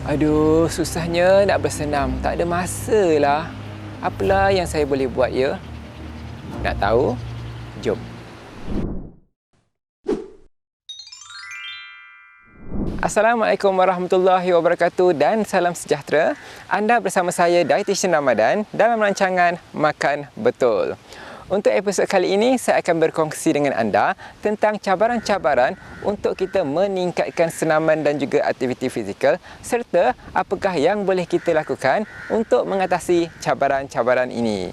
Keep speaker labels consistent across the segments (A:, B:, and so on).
A: Aduh, susahnya nak bersenam. Tak ada masa lah. Apalah yang saya boleh buat ya? Nak tahu? Jom. Assalamualaikum warahmatullahi wabarakatuh dan salam sejahtera. Anda bersama saya, Dietitian Ramadan, dalam rancangan Makan Betul. Untuk episod kali ini, saya akan berkongsi dengan anda tentang cabaran-cabaran untuk kita meningkatkan senaman dan juga aktiviti fizikal serta apakah yang boleh kita lakukan untuk mengatasi cabaran-cabaran ini.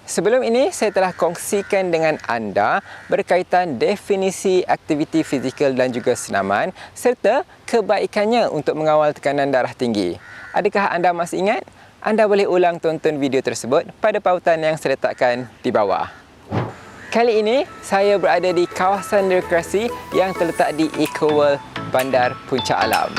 A: Sebelum ini, saya telah kongsikan dengan anda berkaitan definisi aktiviti fizikal dan juga senaman serta kebaikannya untuk mengawal tekanan darah tinggi. Adakah anda masih ingat? Anda boleh ulang tonton video tersebut pada pautan yang saya letakkan di bawah. Kali ini, saya berada di kawasan rekreasi yang terletak di Eco World Bandar Puncak Alam.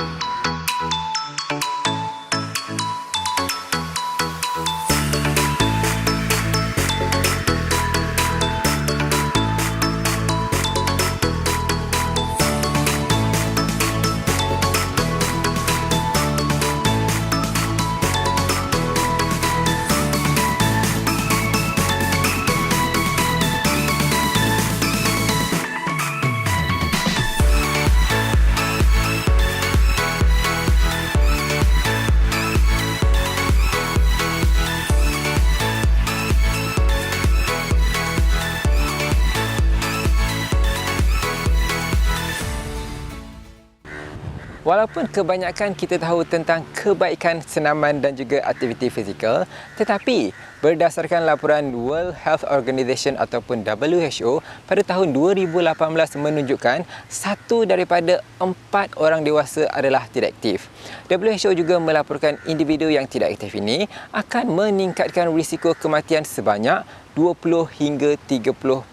A: Walaupun kebanyakan kita tahu tentang kebaikan senaman dan juga aktiviti fizikal, tetapi berdasarkan laporan World Health Organization ataupun WHO pada tahun 2018 menunjukkan 1 daripada 4 orang dewasa adalah tidak aktif. WHO juga melaporkan individu yang tidak aktif ini akan meningkatkan risiko kematian sebanyak 20 hingga 30%.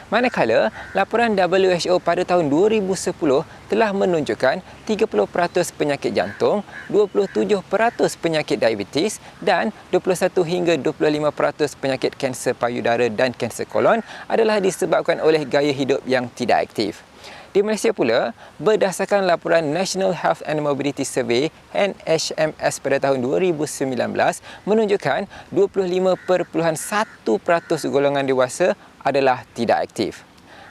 A: Manakala laporan WHO pada tahun 2010 telah menunjukkan 30% penyakit jantung, 27% penyakit diabetes dan 21 hingga 25% penyakit kanser payudara dan kanser kolon adalah disebabkan oleh gaya hidup yang tidak aktif. Di Malaysia pula, berdasarkan laporan National Health and Mobility Survey NHMS pada tahun 2019 menunjukkan 25.1% golongan dewasa adalah tidak aktif.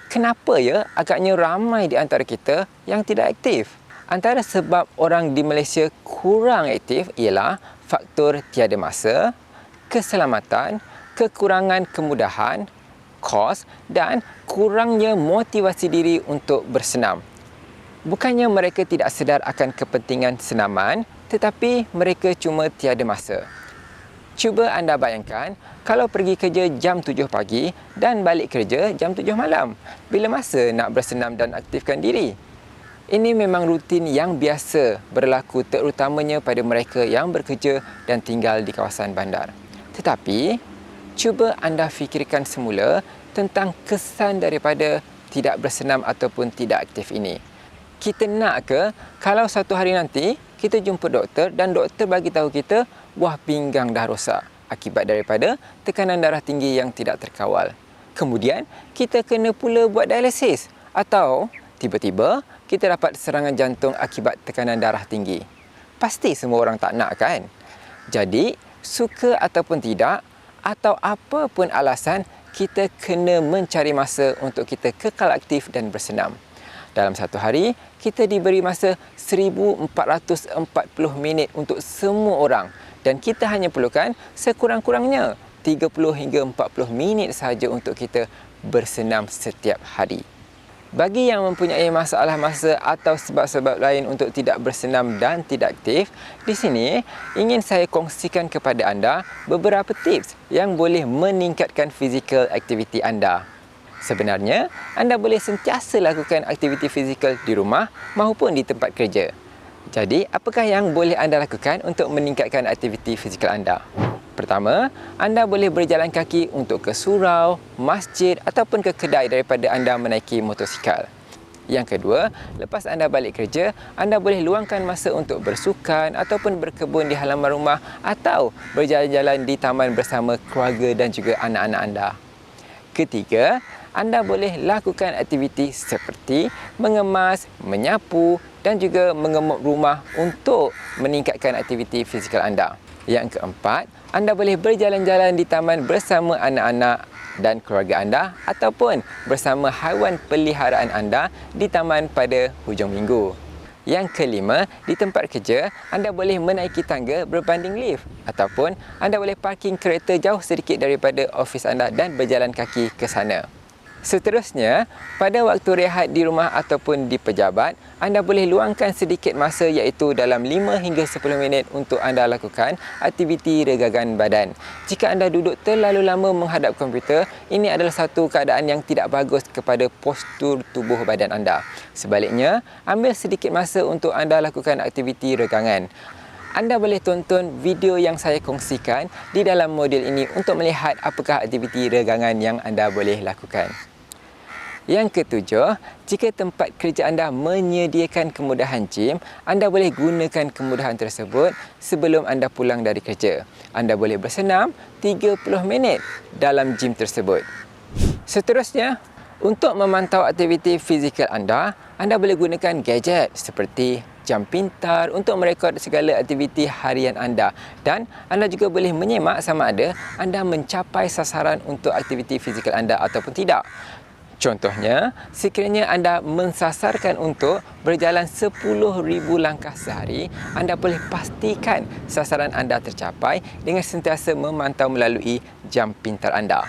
A: Kenapa ya agaknya ramai di antara kita yang tidak aktif? Antara sebab orang di Malaysia kurang aktif ialah faktor tiada masa, keselamatan, kekurangan kemudahan, kos dan kurangnya motivasi diri untuk bersenam. Bukannya mereka tidak sedar akan kepentingan senaman, tetapi mereka cuma tiada masa. Cuba anda bayangkan kalau pergi kerja jam 7 pagi dan balik kerja jam 7 malam. Bila masa nak bersenam dan aktifkan diri? Ini memang rutin yang biasa berlaku terutamanya pada mereka yang bekerja dan tinggal di kawasan bandar. Tetapi, cuba anda fikirkan semula tentang kesan daripada tidak bersenam ataupun tidak aktif ini. Kita nak ke kalau satu hari nanti kita jumpa doktor dan doktor bagi tahu kita buah pinggang dah rosak akibat daripada tekanan darah tinggi yang tidak terkawal. Kemudian kita kena pula buat dialisis atau tiba-tiba kita dapat serangan jantung akibat tekanan darah tinggi. Pasti semua orang tak nak kan? Jadi, suka ataupun tidak atau apa pun alasan, kita kena mencari masa untuk kita kekal aktif dan bersenam. Dalam satu hari, kita diberi masa 1440 minit untuk semua orang dan kita hanya perlukan sekurang-kurangnya 30 hingga 40 minit sahaja untuk kita bersenam setiap hari. Bagi yang mempunyai masalah masa atau sebab-sebab lain untuk tidak bersenam dan tidak aktif, di sini ingin saya kongsikan kepada anda beberapa tips yang boleh meningkatkan fizikal aktiviti anda. Sebenarnya, anda boleh sentiasa lakukan aktiviti fizikal di rumah maupun di tempat kerja. Jadi, apakah yang boleh anda lakukan untuk meningkatkan aktiviti fizikal anda? Pertama, anda boleh berjalan kaki untuk ke surau, masjid ataupun ke kedai daripada anda menaiki motosikal. Yang kedua, lepas anda balik kerja, anda boleh luangkan masa untuk bersukan ataupun berkebun di halaman rumah atau berjalan-jalan di taman bersama keluarga dan juga anak-anak anda. Ketiga, anda boleh lakukan aktiviti seperti mengemas, menyapu dan juga mengemuk rumah untuk meningkatkan aktiviti fizikal anda. Yang keempat, anda boleh berjalan-jalan di taman bersama anak-anak dan keluarga anda ataupun bersama haiwan peliharaan anda di taman pada hujung minggu. Yang kelima, di tempat kerja, anda boleh menaiki tangga berbanding lift ataupun anda boleh parking kereta jauh sedikit daripada ofis anda dan berjalan kaki ke sana. Seterusnya, pada waktu rehat di rumah ataupun di pejabat, anda boleh luangkan sedikit masa iaitu dalam 5 hingga 10 minit untuk anda lakukan aktiviti regagan badan. Jika anda duduk terlalu lama menghadap komputer, ini adalah satu keadaan yang tidak bagus kepada postur tubuh badan anda. Sebaliknya, ambil sedikit masa untuk anda lakukan aktiviti regangan. Anda boleh tonton video yang saya kongsikan di dalam modul ini untuk melihat apakah aktiviti regangan yang anda boleh lakukan. Yang ketujuh, jika tempat kerja anda menyediakan kemudahan gym, anda boleh gunakan kemudahan tersebut sebelum anda pulang dari kerja. Anda boleh bersenam 30 minit dalam gym tersebut. Seterusnya, untuk memantau aktiviti fizikal anda boleh gunakan gadget seperti jam pintar untuk merekod segala aktiviti harian anda dan anda juga boleh menyemak sama ada anda mencapai sasaran untuk aktiviti fizikal anda ataupun tidak. Contohnya, sekiranya anda mensasarkan untuk berjalan 10,000 langkah sehari, anda boleh pastikan sasaran anda tercapai dengan sentiasa memantau melalui jam pintar anda.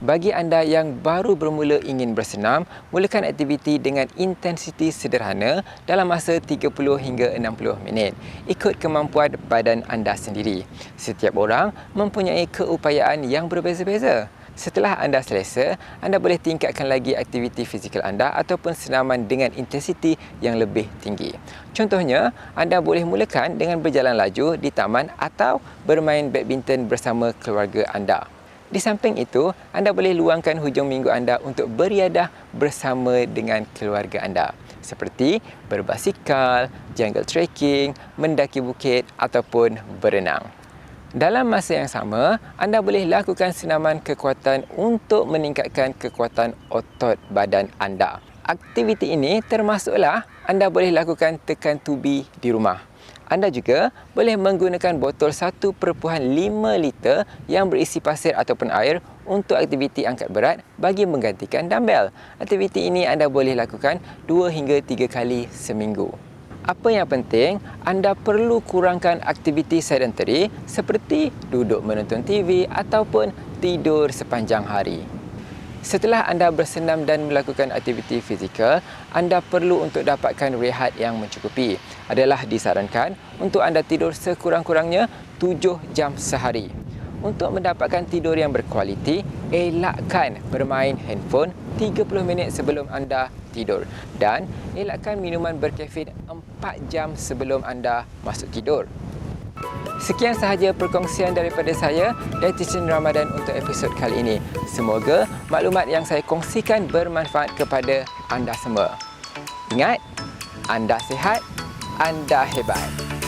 A: Bagi anda yang baru bermula ingin bersenam, mulakan aktiviti dengan intensiti sederhana dalam masa 30 hingga 60 minit. Ikut kemampuan badan anda sendiri. Setiap orang mempunyai keupayaan yang berbeza-beza. Setelah anda selesa, anda boleh tingkatkan lagi aktiviti fizikal anda ataupun senaman dengan intensiti yang lebih tinggi. Contohnya, anda boleh mulakan dengan berjalan laju di taman atau bermain badminton bersama keluarga anda. Di samping itu, anda boleh luangkan hujung minggu anda untuk beriadah bersama dengan keluarga anda. Seperti berbasikal, jungle trekking, mendaki bukit ataupun berenang. Dalam masa yang sama, anda boleh lakukan senaman kekuatan untuk meningkatkan kekuatan otot badan anda. Aktiviti ini termasuklah anda boleh lakukan tekan tubi di rumah. Anda juga boleh menggunakan botol 1.5 liter yang berisi pasir ataupun air untuk aktiviti angkat berat bagi menggantikan dumbbell. Aktiviti ini anda boleh lakukan 2 hingga 3 kali seminggu. Apa yang penting, anda perlu kurangkan aktiviti sedentary seperti duduk menonton TV ataupun tidur sepanjang hari. Setelah anda bersenam dan melakukan aktiviti fizikal, anda perlu untuk dapatkan rehat yang mencukupi. Adalah disarankan untuk anda tidur sekurang-kurangnya 7 jam sehari. Untuk mendapatkan tidur yang berkualiti, elakkan bermain handphone 30 minit sebelum anda tidur dan elakkan minuman berkafein 4 jam sebelum anda masuk tidur. Sekian sahaja perkongsian daripada saya, Dietitian Ramadan untuk episod kali ini. Semoga maklumat yang saya kongsikan bermanfaat kepada anda semua. Ingat, anda sihat, anda hebat.